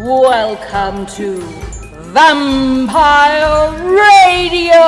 Welcome to Vampire Radio!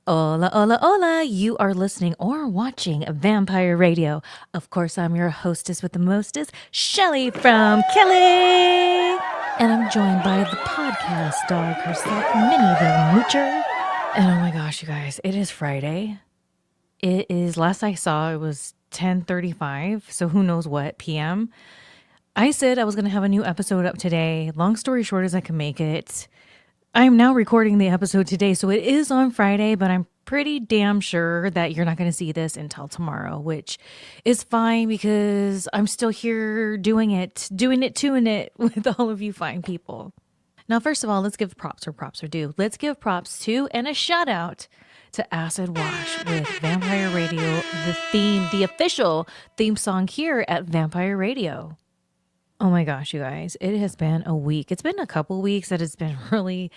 Hola, hola, hola. You are listening or watching Vampire Radio. Of course, I'm your hostess with the mostest, Shelly from Kelly. And I'm joined by the podcast dog herself, Minnie the Moocher. And oh my gosh, you guys, it is Friday. It is, last I saw, it was 10:35, so who knows what PM. I said I was going to have a new episode up today. Long story short as I can make it, I'm now recording the episode today, so it is on Friday, but I'm pretty damn sure that you're not going to see this until tomorrow, which is fine because I'm still here doing it with all of you fine people. Now, first of all, let's give props where props are due. Let's give props to and a shout out to Acid Wash with Vampire Radio, the official theme song here at Vampire Radio. Oh my gosh, you guys, it has been a week. It's been a couple weeks that it's been really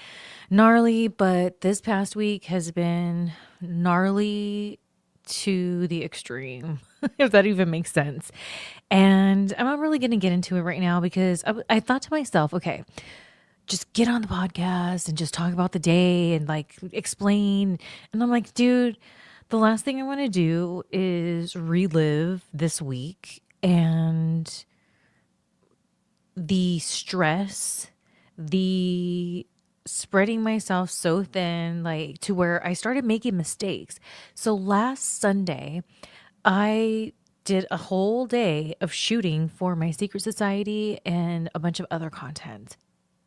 gnarly, but this past week has been gnarly to the extreme, if that even makes sense. And I'm not really going to get into it right now because I thought to myself, okay, just get on the podcast and just talk about the day and like explain. And I'm like, dude, the last thing I want to do is relive this week and the stress, the spreading myself so thin, like to where I started making mistakes. So last Sunday, I did a whole day of shooting for my Secret Society and a bunch of other content.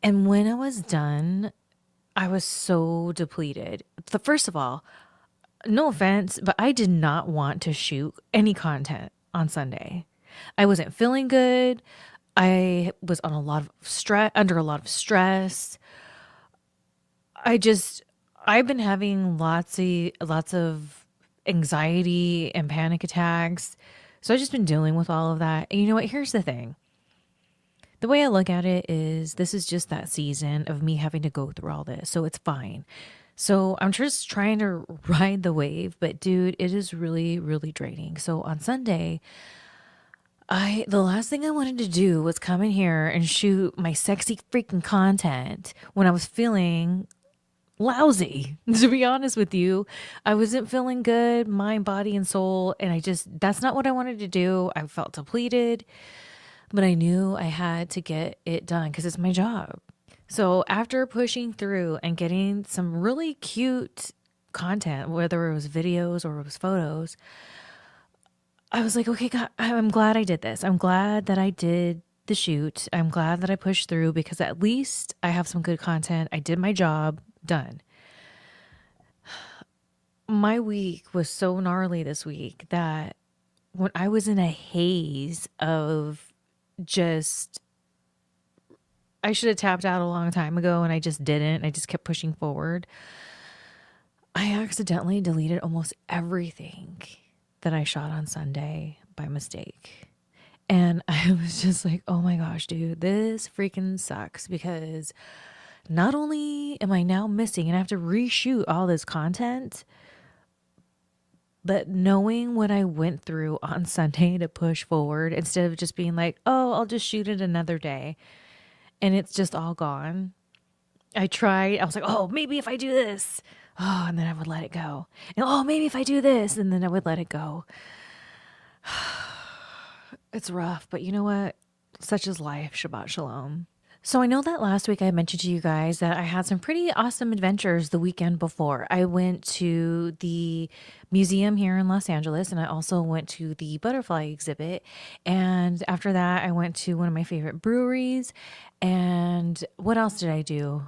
And when I was done, I was so depleted. First of all, no offense, but I did not want to shoot any content on Sunday. I wasn't feeling good. I was on a lot of stress, under a lot of stress. I've been having lots of anxiety and panic attacks. So I've just been dealing with all of that. And you know what? Here's the thing. The way I look at it is this is just that season of me having to go through all this. So it's fine. So I'm just trying to ride the wave, but dude, it is really, really draining. So on Sunday, the last thing I wanted to do was come in here and shoot my sexy freaking content when I was feeling lousy. To be honest with you, I wasn't feeling good, mind, body, and soul. And that's not what I wanted to do. I felt depleted, but I knew I had to get it done because it's my job. So after pushing through and getting some really cute content, whether it was videos or it was photos, I was like, okay, God, I'm glad I did this. I'm glad that I did the shoot. I'm glad that I pushed through because at least I have some good content. I did my job, done. My week was so gnarly this week that when I was in a haze of just, I should have tapped out a long time ago and I just didn't. I just kept pushing forward. I accidentally deleted almost everything that I shot on Sunday by mistake. And I was just like, oh my gosh, dude, this freaking sucks because not only am I now missing and I have to reshoot all this content, but knowing what I went through on Sunday to push forward instead of just being like, oh, I'll just shoot it another day. And it's just all gone. I was like, oh, maybe if I do this. Oh, and then I would let it go. And oh, maybe if I do this, and then I would let it go. It's rough, but you know what? Such is life. Shabbat shalom. So I know that last week I mentioned to you guys that I had some pretty awesome adventures the weekend before. I went to the museum here in Los Angeles and I also went to the butterfly exhibit. And after that, I went to one of my favorite breweries. And what else did I do?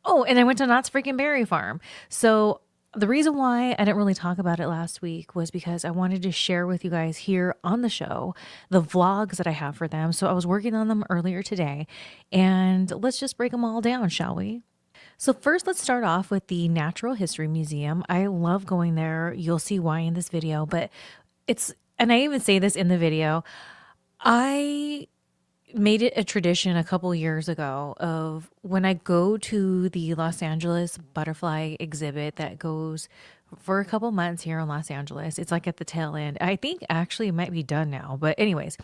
Oh, and I went to Knott's Freaking Berry Farm. So the reason why I didn't really talk about it last week was because I wanted to share with you guys here on the show the vlogs that I have for them. So I was working on them earlier today, and let's just break them all down, shall we? So first, let's start off with the Natural History Museum. I love going there. You'll see why in this video, but and I even say this in the video, I made it a tradition a couple years ago of when I go to the Los Angeles butterfly exhibit that goes for a couple months here in Los Angeles. It's like at the tail end. I think actually it might be done now, but anyways,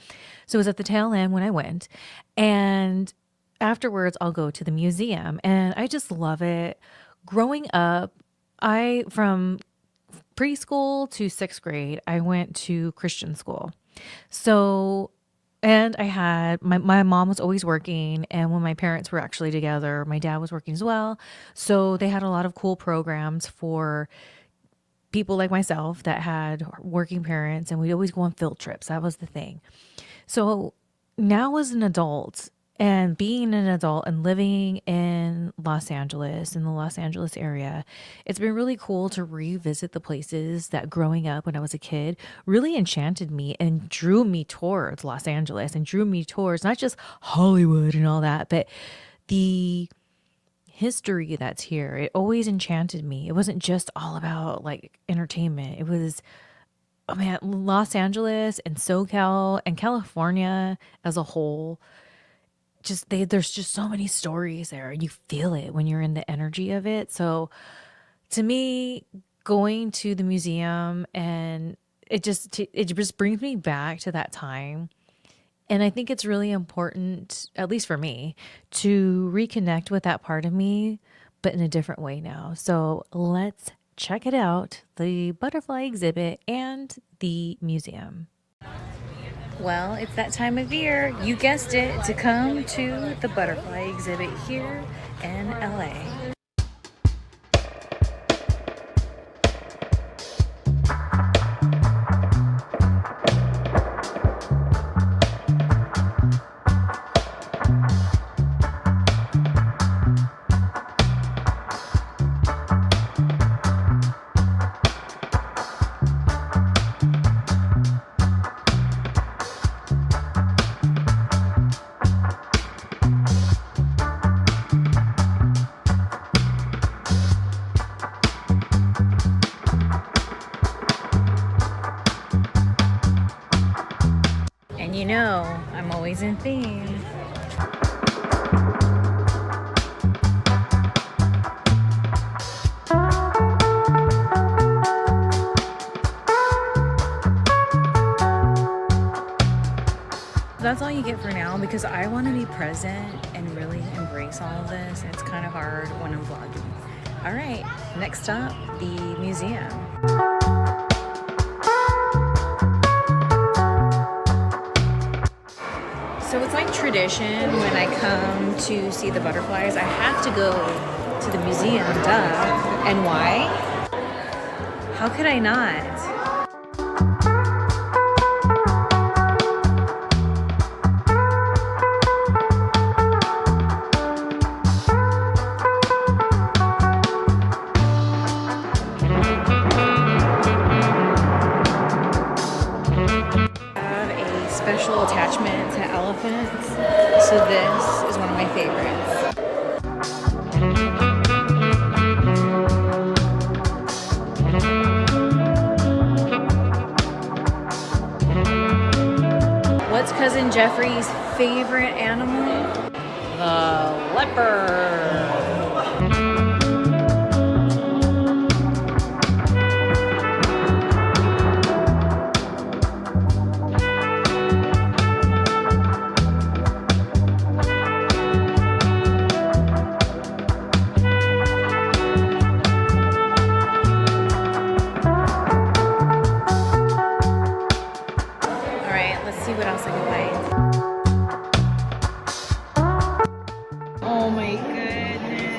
so it was at the tail end when I went, and afterwards I'll go to the museum and I just love it. Growing up, from preschool to 6th grade, I went to Christian school. So and I had my mom was always working, and when my parents were actually together, my dad was working as well. So they had a lot of cool programs for people like myself that had working parents, and we'd always go on field trips. That was the thing. So now as an adult and being an adult and living in Los Angeles, in the Los Angeles area, it's been really cool to revisit the places that growing up when I was a kid really enchanted me and drew me towards Los Angeles and drew me towards not just Hollywood and all that, but the history that's here. It always enchanted me. It wasn't just all about like entertainment. It was, oh man, Los Angeles and SoCal and California as a whole. There's just so many stories there. You feel it when you're in the energy of it. So to me, going to the museum and it just brings me back to that time. And I think it's really important, at least for me, to reconnect with that part of me, but in a different way now. So let's check it out, the butterfly exhibit and the museum. Well, it's that time of year, you guessed it, to come to the butterfly exhibit here in LA. And you know, I'm always in theme. That's all you get for now because I want to be present and really embrace all of this. It's kind of hard when I'm vlogging. All right, next up, the museum. So it's like tradition when I come to see the butterflies, I have to go to the museum, duh. And why? How could I not? Special attachment to elephants, so this is one of my favorites. What's Cousin Jeffrey's favorite animal? The leopard. See what else I can find. Oh my goodness.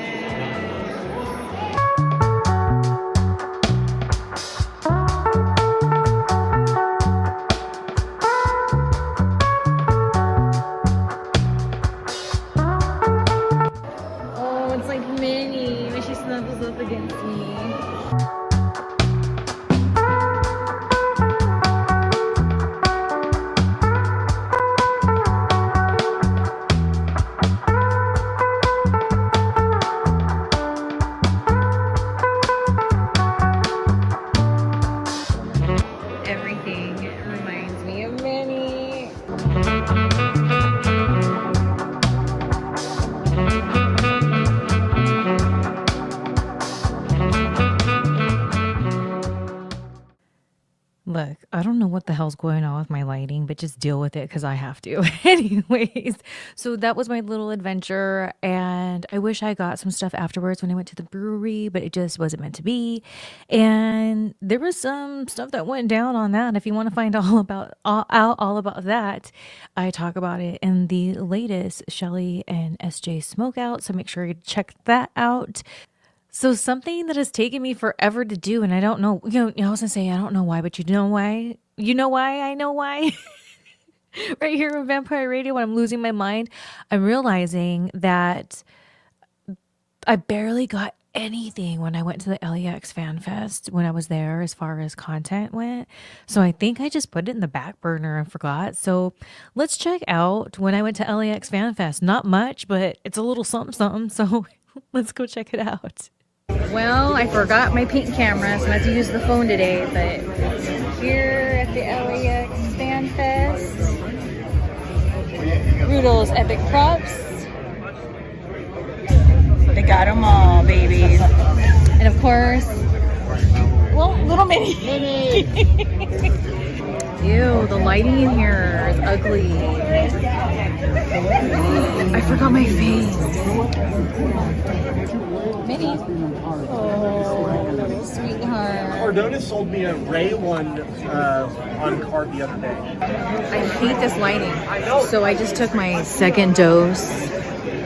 Oh, it's like Minnie when she snuggles up against me. Look, I don't know what the hell's going on with my lighting, but just deal with it because I have to. Anyways, so that was my little adventure. And I wish I got some stuff afterwards when I went to the brewery, but it just wasn't meant to be. And there was some stuff that went down on that. If you want to find all about that, I talk about it in the latest Shelly and SJ Smokeout. So make sure you check that out. So something that has taken me forever to do, and I don't know, I was gonna say, I don't know why, but you know why? You know why? I know why. Right here on Vampire Radio, when I'm losing my mind, I'm realizing that I barely got anything when I went to the LAX Fan Fest when I was there as far as content went. So I think I just put it in the back burner and forgot. So let's check out when I went to LAX Fan Fest. Not much, but it's a little something something. So Let's go check it out. Well, I forgot my pink camera, so I have to use the phone today. But here at the LAX Fan Fest, Rudol's Epic Props. They got them all, babies. And of course, well, little Minnie. Ew, the lighting in here is ugly. I forgot my face. Minnie. Oh, sweetheart. Cardona sold me a Ray one on card the other day. I hate this lighting. So I just took my second dose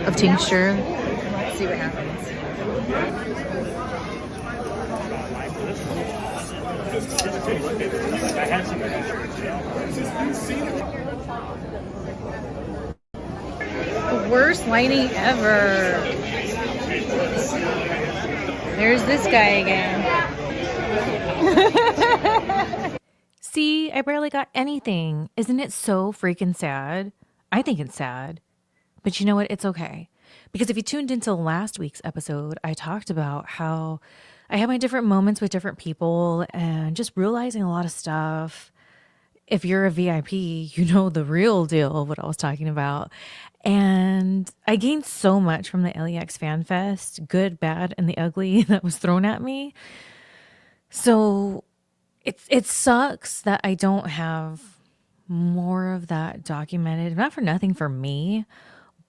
of tincture. Let's see what happens. The worst lighting ever. There's this guy again. See, I barely got anything. Isn't it so freaking sad? I think it's sad. But you know what? It's okay. Because if you tuned into last week's episode, I talked about how I had my different moments with different people and just realizing a lot of stuff. If you're a VIP, you know the real deal of what I was talking about. And I gained so much from the LAX Fan Fest, good, bad, and the ugly that was thrown at me. So it sucks that I don't have more of that documented. Not for nothing for me,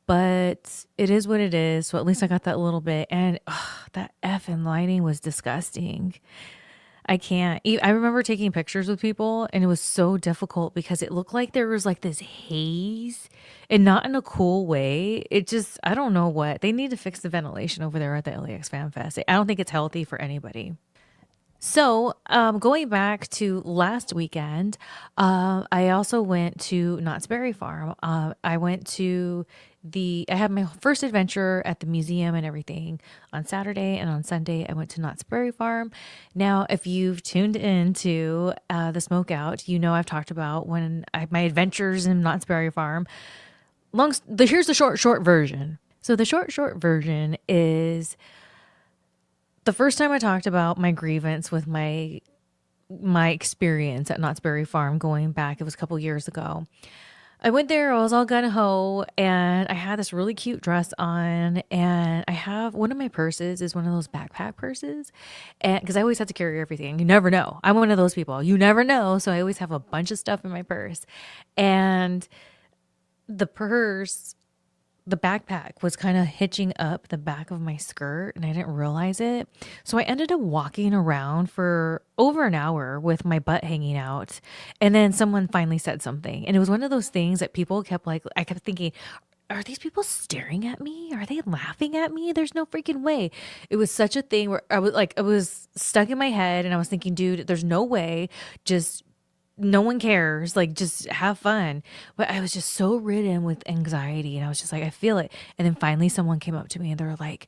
but it is what it is. So at least I got that little bit. And that effing lighting was disgusting. I can't. I remember taking pictures with people and it was so difficult because it looked like there was like this haze and not in a cool way. It just, I don't know what. They need to fix the ventilation over there at the LAX Fan Fest. I don't think it's healthy for anybody. So, going back to last weekend, I also went to Knott's Berry Farm. I went to I had my first adventure at the museum and everything on Saturday, and on Sunday I went to Knott's Berry Farm. Now, if you've tuned into the Smokeout, you know I've talked about my adventures in Knott's Berry Farm. Here's the short version. So the short version is the first time I talked about my grievance with my experience at Knott's Berry Farm going back, it was a couple years ago. I went there, I was all gung-ho, and I had this really cute dress on, and I have one of my purses is one of those backpack purses, and because I always have to carry everything. You never know. I'm one of those people. You never know, so I always have a bunch of stuff in my purse. And the backpack was kind of hitching up the back of my skirt and I didn't realize it. So I ended up walking around for over an hour with my butt hanging out. And then someone finally said something. And it was one of those things that people kept I kept thinking, are these people staring at me? Are they laughing at me? There's no freaking way. It was such a thing where I was stuck in my head and I was thinking, dude, there's no way. Just no one cares, like just have fun. But I was just so ridden with anxiety and I was just like, I feel it. And then finally someone came up to me and they were like,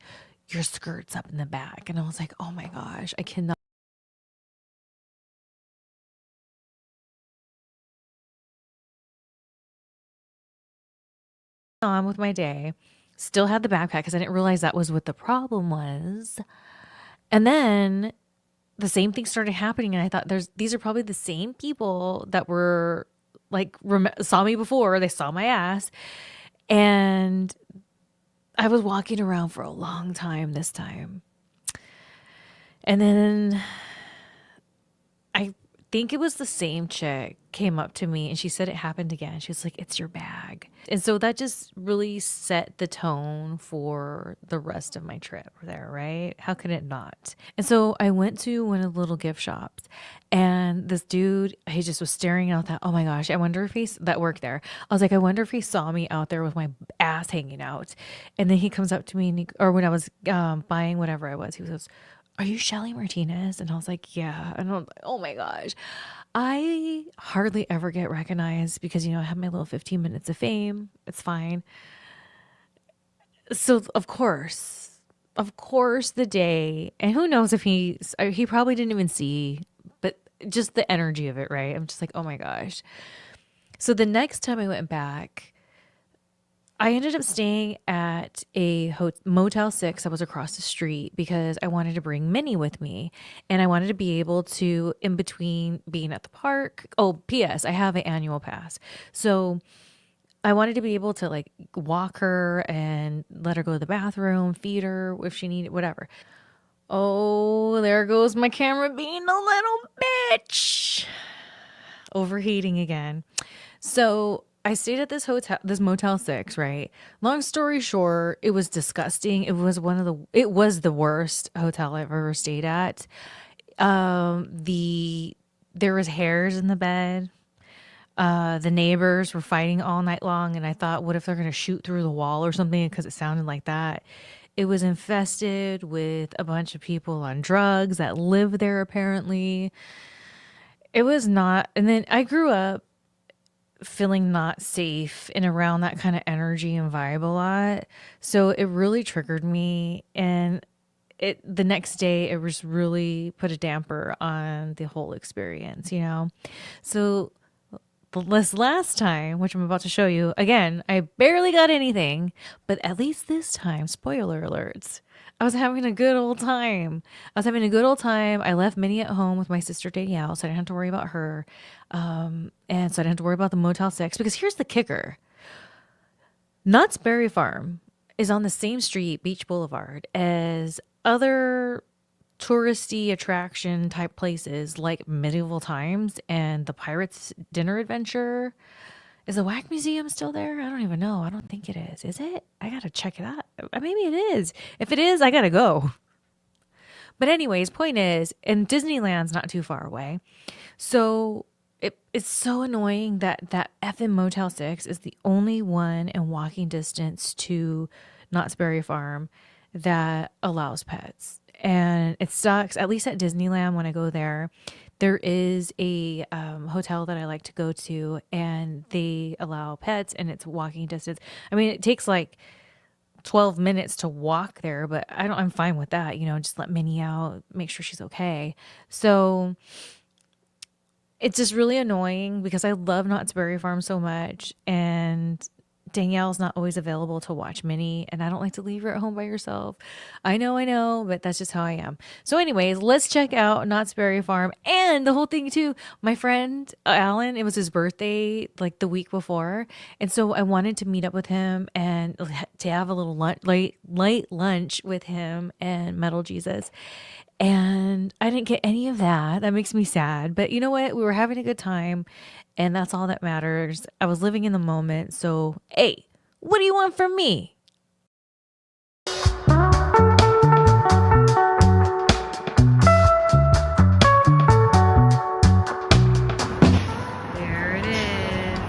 your skirt's up in the back. And I was like, oh my gosh, I cannot. On with my day, still had the backpack because I didn't realize that was what the problem was. And then the same thing started happening, and I thought these are probably the same people that were saw me before. They saw my ass, and I was walking around for a long time this time. And then I think it was the same chick came up to me and she said it happened again. She was like, it's your bag. And so that just really set the tone for the rest of my trip there, right? How could it not? And so I went to one of the little gift shops and this dude, he just was staring out that, oh my gosh, I wonder if that worked there. I was like, I wonder if he saw me out there with my ass hanging out. And then he comes up to me or when I was buying whatever I was, he goes, are you Shelly Martinez? And I was like, yeah. And I'm like, oh my gosh. I hardly ever get recognized because, I have my little 15 minutes of fame. It's fine. So of course the day, and who knows if he probably didn't even see, but just the energy of it, right? I'm just like, oh my gosh. So the next time I went back, I ended up staying at a Motel 6 that was across the street because I wanted to bring Minnie with me and I wanted to be able to, in between being at the park. Oh, P.S. I have an annual pass. So I wanted to be able to like walk her and let her go to the bathroom, feed her if she needed, whatever. Oh, there goes my camera being a little bitch. Overheating again. So I stayed at this Motel 6, right? Long story short, it was disgusting. It was the worst hotel I've ever stayed at. There was hairs in the bed. The neighbors were fighting all night long, and I thought, what if they're going to shoot through the wall or something? Because it sounded like that. It was infested with a bunch of people on drugs that live there, apparently. It was not. And then I grew up feeling not safe and around that kind of energy and vibe a lot. So it really triggered me. And the next day, it was really put a damper on the whole experience, you know? So this last time, which I'm about to show you, again, I barely got anything, but at least this time, spoiler alerts, I was having a good old time. I left Minnie at home with my sister Danielle, so I didn't have to worry about her. And so I didn't have to worry about the Motel 6, because here's the kicker. Knott's Berry Farm is on the same street, Beach Boulevard, as other touristy attraction type places like Medieval Times and the Pirates Dinner Adventure. Is the Whack Museum still there? I don't even know. I don't think it is. Is it? I gotta check it out. Maybe it is. If it is, I gotta go. But anyways, point is, and Disneyland's not too far away. So it's so annoying that effing Motel 6 is the only one in walking distance to Knott's Berry Farm that allows pets. And it sucks, at least at Disneyland when I go there. There is a hotel that I like to go to, and they allow pets, and it's walking distance. I mean, it takes like 12 minutes to walk there, but I'm fine with that. You know, just let Minnie out, make sure she's okay. So it's just really annoying because I love Knott's Berry Farm so much, and Danielle's not always available to watch Minnie, and I don't like to leave her at home by herself. I know, but that's just how I am. So anyways, let's check out Knott's Berry Farm and the whole thing too. My friend Alan, it was his birthday like the week before, and so I wanted to meet up with him and to have a little late lunch with him and Metal Jesus. And I didn't get any of that. That makes me sad. But you know what? We were having a good time, and that's all that matters. I was living in the moment. So, hey, what do you want from me? There it is.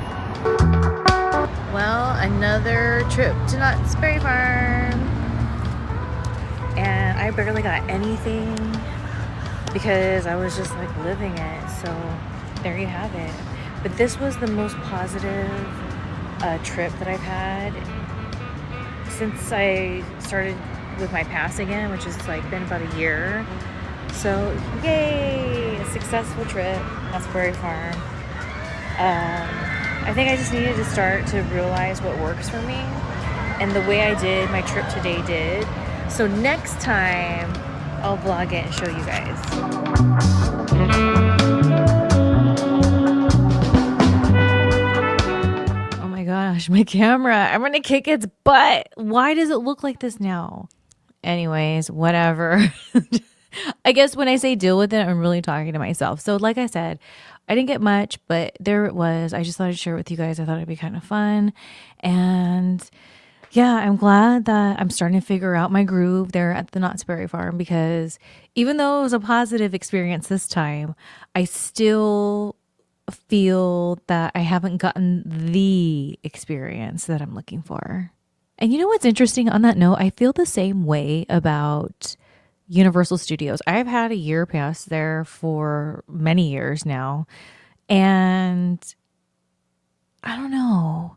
Well, another trip to Knott's Berry Farm. And I barely got anything because I was just like living it. So there you have it. But this was the most positive trip that I've had since I started with my pass again, which has like been about a year. So yay, a successful trip. That's Berry Farm. I think I just needed to start to realize what works for me, and the way I did my trip today did. So next time, I'll vlog it and show you guys. Oh my gosh, my camera. I'm going to kick its butt. Why does it look like this now? Anyways, whatever. I guess when I say deal with it, I'm really talking to myself. So like I said, I didn't get much, but there it was. I just thought I'd share it with you guys. I thought it'd be kind of fun. And yeah, I'm glad that I'm starting to figure out my groove there at the Knott's Berry Farm, because even though it was a positive experience this time, I still feel that I haven't gotten the experience that I'm looking for. And you know what's interesting on that note? I feel the same way about Universal Studios. I've had a year pass there for many years now, and I don't know.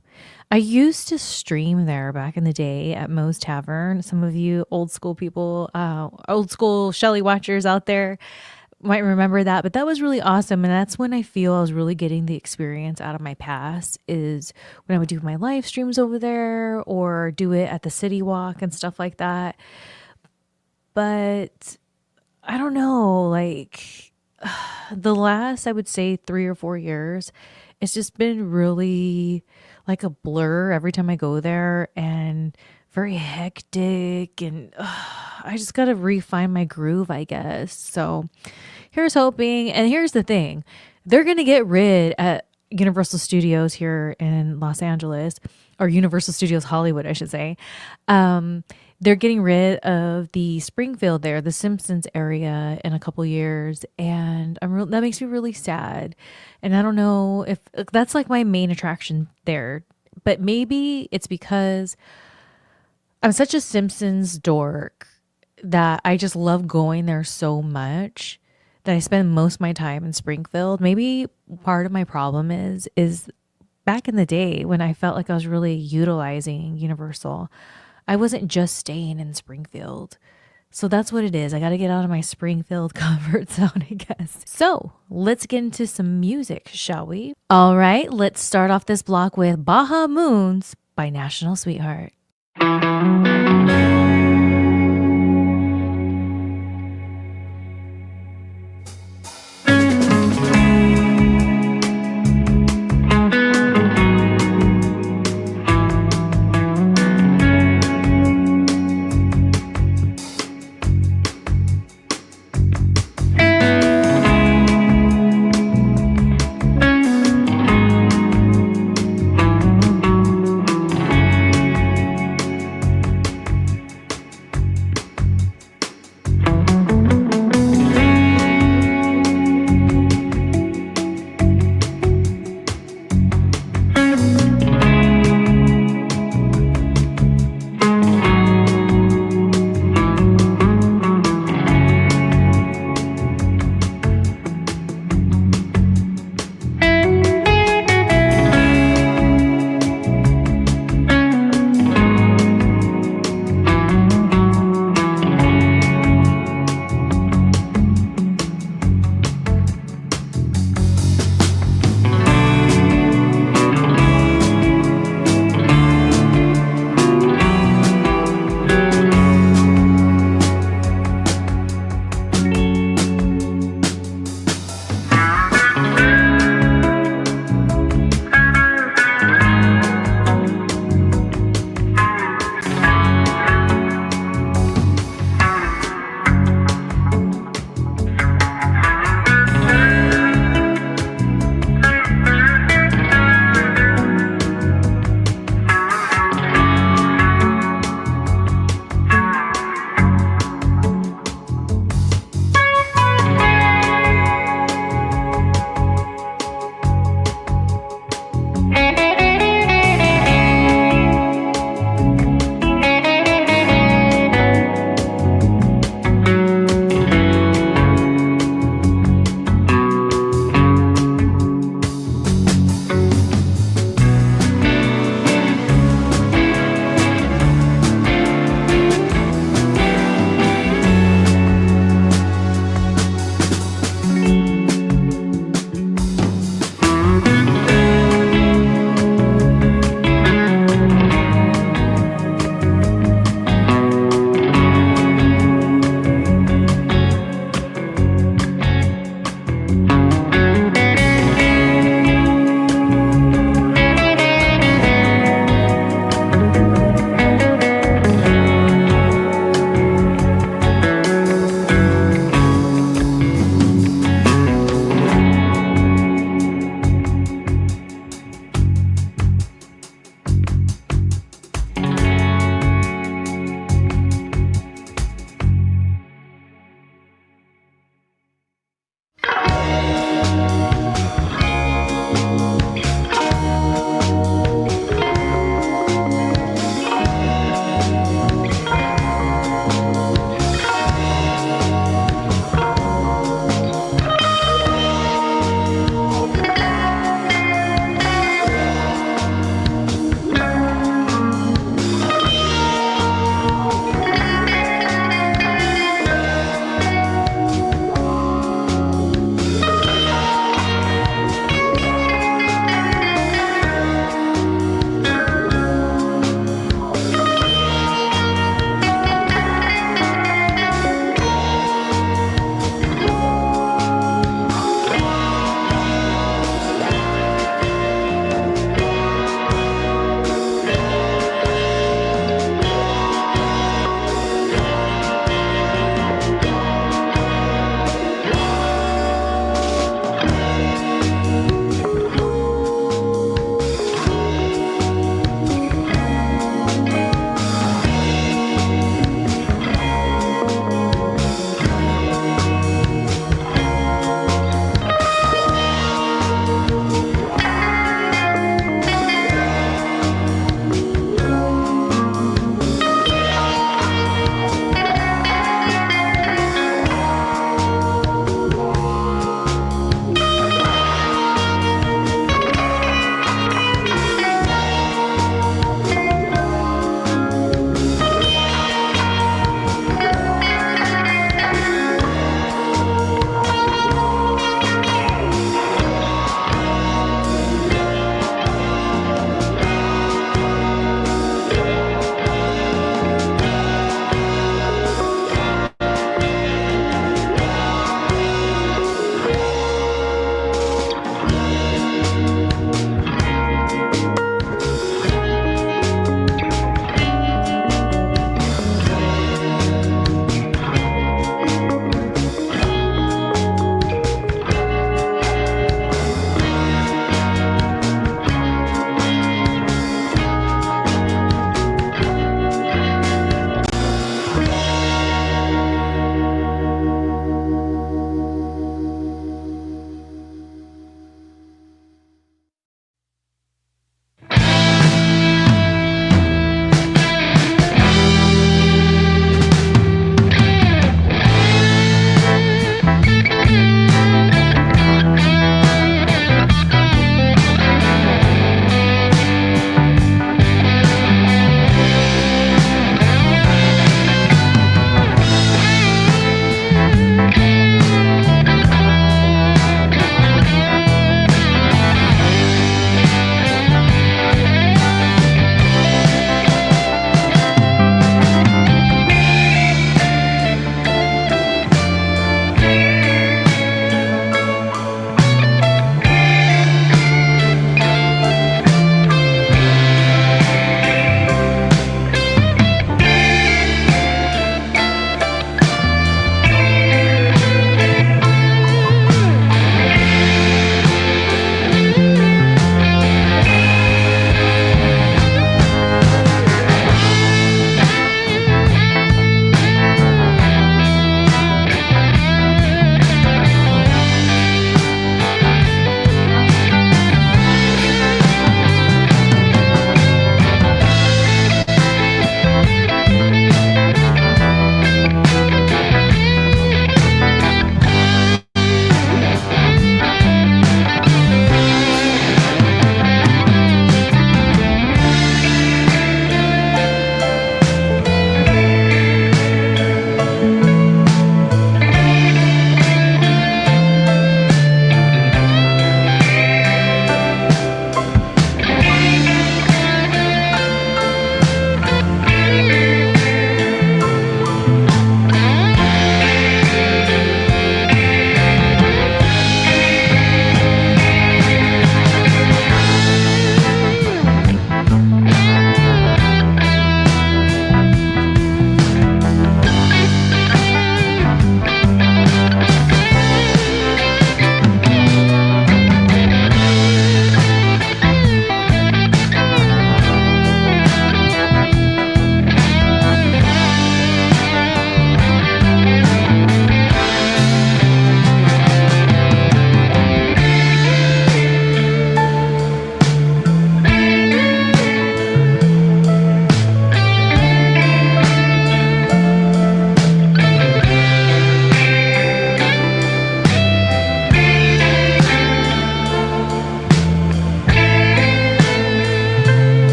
I used to stream there back in the day at Moe's Tavern. Some of you old school people, old school Shelly watchers out there might remember that, but that was really awesome. And that's when I feel I was really getting the experience out of my past, is when I would do my live streams over there or do it at the city walk and stuff like that. But I don't know, like the last, I would say 3 or 4 years, it's just been really like a blur every time I go there, and very hectic, and I just got to refine my groove, I guess. So here's hoping. And here's the thing. They're going to get rid at Universal Studios here in Los Angeles, or Universal Studios Hollywood, I should say. They're getting rid of the Springfield there, the Simpsons area, in a couple years. And that makes me really sad. And I don't know if that's like my main attraction there, but maybe it's because I'm such a Simpsons dork that I just love going there so much that I spend most of my time in Springfield. Maybe part of my problem is back in the day when I felt like I was really utilizing Universal, I wasn't just staying in Springfield. So that's what it is. I got to get out of my Springfield comfort zone, I guess. So let's get into some music, shall we? All right, let's start off this block with Baja Moons by National Sweetheart.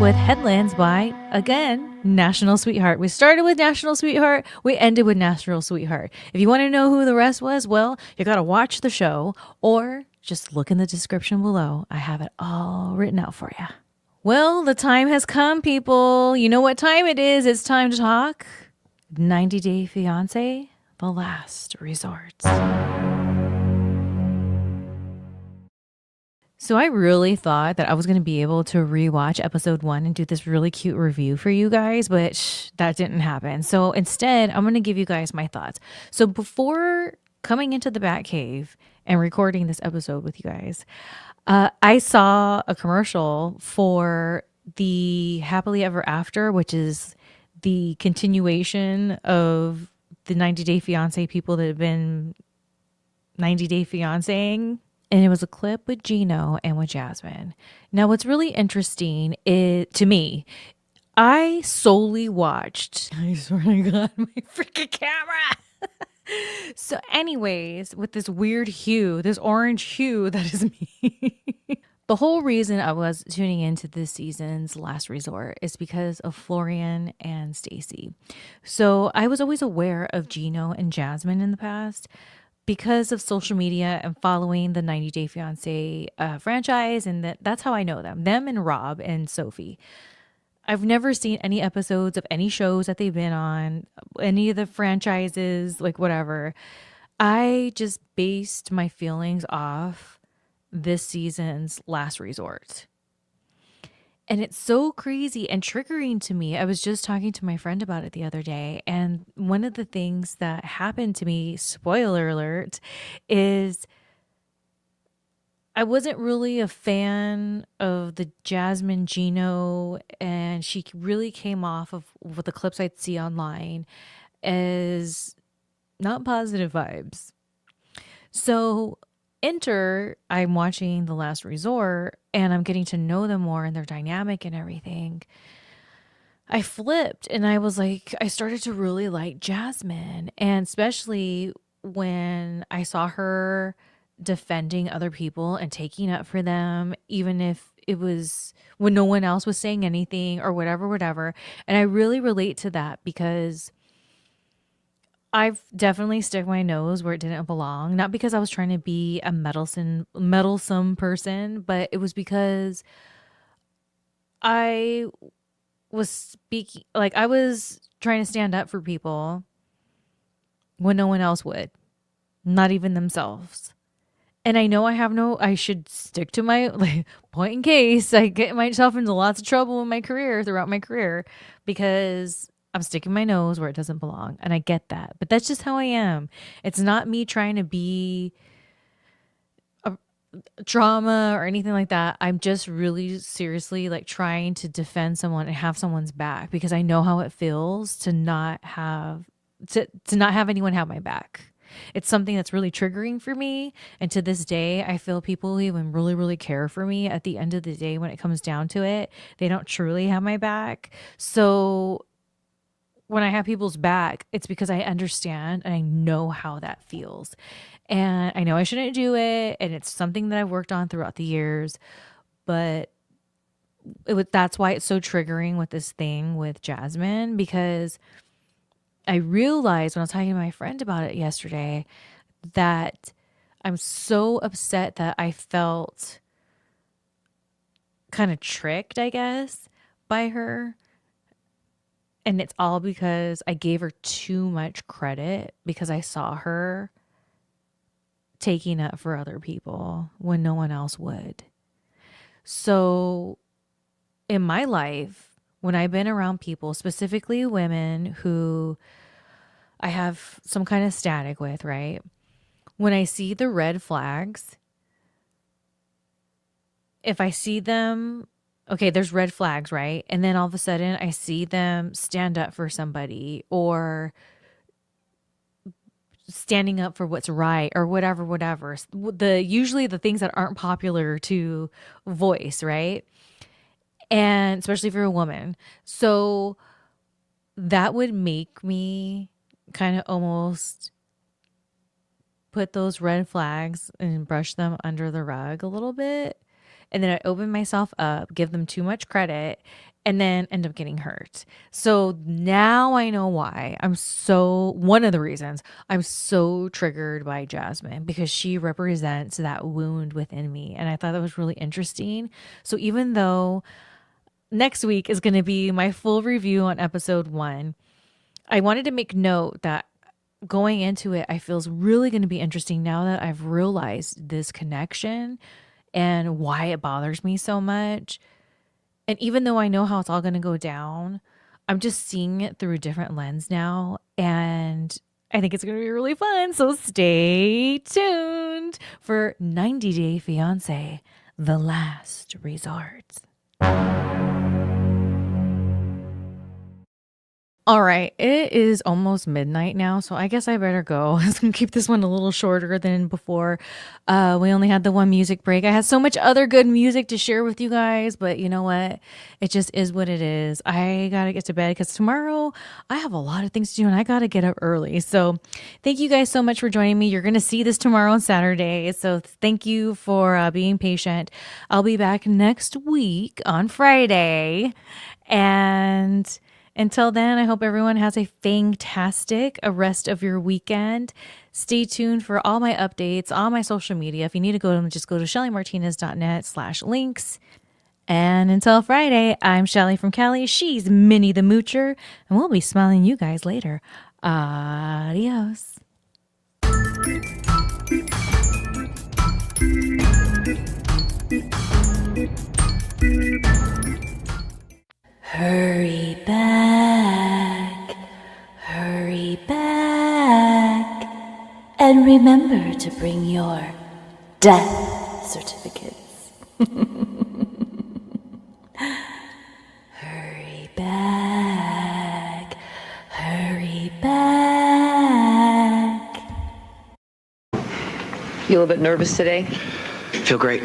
with Headlands by, again, National Sweetheart. We started with National Sweetheart. We ended with National Sweetheart. If you want to know who the rest was, well, you got to watch the show or just look in the description below. I have it all written out for you. Well, the time has come, people. You know what time it is. It's time to talk 90 Day Fiancé, The Last Resort. So I really thought that I was going to be able to rewatch episode 1 and do this really cute review for you guys, but that didn't happen. So instead, I'm going to give you guys my thoughts. So before coming into the Batcave and recording this episode with you guys, I saw a commercial for the Happily Ever After, which is the continuation of the 90 Day Fiancé people that have been 90 Day Fiancéing. And it was a clip with Gino and with Jasmine. Now, what's really interesting is, to me, I solely watched, I swear to God, my freaking camera. So anyways, with this weird hue, this orange hue that is me. The whole reason I was tuning into this season's Last Resort is because of Florian and Stacy. So I was always aware of Gino and Jasmine in the past because of social media and following the 90 Day Fiancé franchise. And that's how I know them and Rob and Sophie. I've never seen any episodes of any shows that they've been on, any of the franchises, like whatever. I just based my feelings off this season's Last Resort. And it's so crazy and triggering to me. I was just talking to my friend about it the other day. And one of the things that happened to me, spoiler alert, is I wasn't really a fan of the Jasmine Gino, and she really came off of what the clips I'd see online as not positive vibes. So I'm watching The Last Resort, and I'm getting to know them more and their dynamic and everything. I flipped and I was like, I started to really like Jasmine, and especially when I saw her defending other people and taking up for them, even if it was when no one else was saying anything or whatever. And I really relate to that because I've definitely stuck my nose where it didn't belong. Not because I was trying to be a meddlesome person, but it was because I was speaking, like I was trying to stand up for people when no one else would, not even themselves. And I know I should stick to my point in case I get myself into lots of trouble in my career, throughout my career, because I'm sticking my nose where it doesn't belong. And I get that. But that's just how I am. It's not me trying to be a drama or anything like that. I'm just really seriously trying to defend someone and have someone's back, because I know how it feels to not have anyone have my back. It's something that's really triggering for me. And to this day, I feel people even really, really care for me. At the end of the day, when it comes down to it, they don't truly have my back. So when I have people's back, it's because I understand and I know how that feels. And I know I shouldn't do it. And it's something that I've worked on throughout the years. But that's why it's so triggering with this thing with Jasmine, because I realized when I was talking to my friend about it yesterday that I'm so upset that I felt kind of tricked, I guess, by her. And it's all because I gave her too much credit, because I saw her taking up for other people when no one else would. So in my life, when I've been around people, specifically women who I have some kind of static with, right? When I see the red flags, if I see them, okay, there's red flags, right? And then all of a sudden I see them stand up for somebody or standing up for what's right or whatever. Usually the things that aren't popular to voice, right? And especially for a woman. So that would make me kind of almost put those red flags and brush them under the rug a little bit. and then I open myself up, give them too much credit, and then end up getting hurt. So now I know why. One of the reasons I'm so triggered by Jasmine, because she represents that wound within me. And I thought that was really interesting. So even though next week is going to be my full review on episode 1, I wanted to make note that going into it, I feel is really going to be interesting now that I've realized this connection and why it bothers me so much. And even though I know how it's all going to go down, I'm just seeing it through a different lens now. And I think it's going to be really fun. So stay tuned for 90 Day Fiancé, The Last Resort. All right, it is almost midnight now, so I guess I better go. I was going to keep this one a little shorter than before. We only had the one music break. I had so much other good music to share with you guys, but you know what? It just is what it is. I got to get to bed because tomorrow I have a lot of things to do and I got to get up early. So thank you guys so much for joining me. You're going to see this tomorrow on Saturday, so thank you for being patient. I'll be back next week on Friday, and until then, I hope everyone has a fantastic rest of your weekend. Stay tuned for all my updates on my social media. If you need to go to them, just go to shellymartinez.net/links. And until Friday, I'm Shelly from Cali. She's Minnie the Moocher, and we'll be smiling you guys later. Adios. Hurry back, and remember to bring your death certificates. Hurry back. You a little bit nervous today? Feel great.